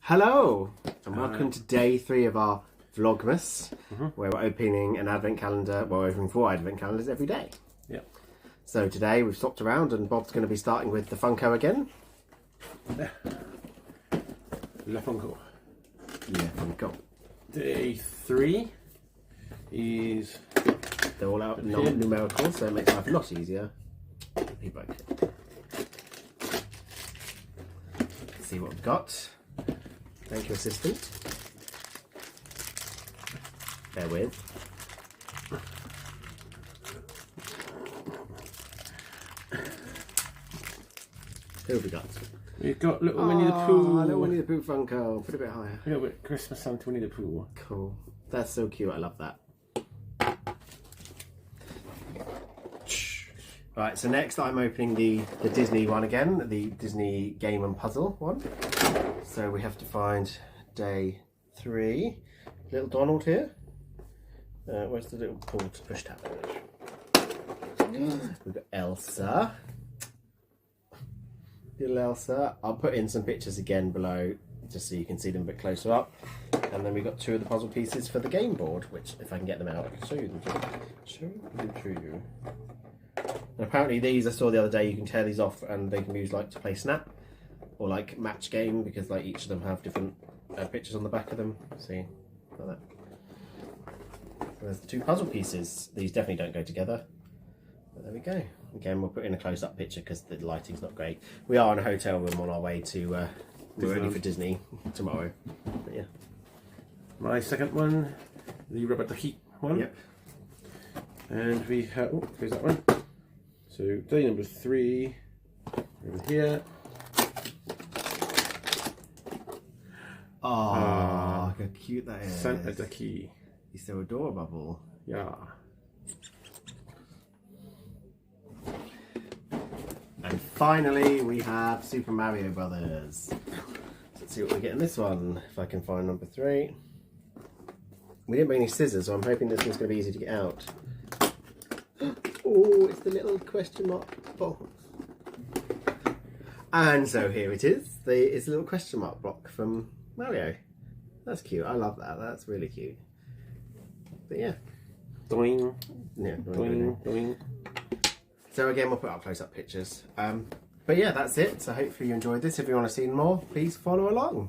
Hello and welcome to day 3 of our Vlogmas, where we're opening an advent calendar. Well, we're opening 4 advent calendars every day. Yep. So today we've swapped around and Bob's going to be starting with the Funko again. La Funko. Yeah, Funko. Day 3 is... They're all out numerical, so it makes life a lot easier. He broke it. Let's see what we've got. Thank you, assistant. Bear with. Who have we got? We've got little Winnie the Pooh. Little Winnie the Pooh Funko. Put it a bit higher. A little bit Christmas Santa Winnie the Pooh. Cool. That's so cute. I love that. Right, so next I'm opening the Disney one again, the Disney game and puzzle one. So we have to find day 3. Little Donald here. Where's the little pull to push tab? We've got Elsa. Little Elsa. I'll put in some pictures again below just so you can see them a bit closer up. And then we've got 2 of the puzzle pieces for the game board, which if I can get them out, I can show you them to you. And apparently these, I saw the other day, you can tear these off and they can be used like to play Snap or like match game, because like each of them have different pictures on the back of them. See, like that. So there's the 2 puzzle pieces. These definitely don't go together. But there we go. Again, we'll put in a close-up picture because the lighting's not great. We are in a hotel room on our way to we're ready for Disney tomorrow. But yeah. My second one, the rubber ducky one. Yep. And we have, oh, here's that one. So day number 3, over here. Oh, how cute that is. Santa ducky. He's so adorable. Yeah. And finally we have Super Mario Brothers. Let's see what we get in this one, if I can find number 3. We didn't bring any scissors, so I'm hoping this one's going to be easy to get out. Oh, it's the little question mark box. And so here it is. It's a little question mark block from Mario. That's cute. I love that. That's really cute. But yeah. Doing. Yeah. Doing. So again, we'll put up close-up pictures. But yeah, that's it. So hopefully you enjoyed this. If you want to see more, please follow along.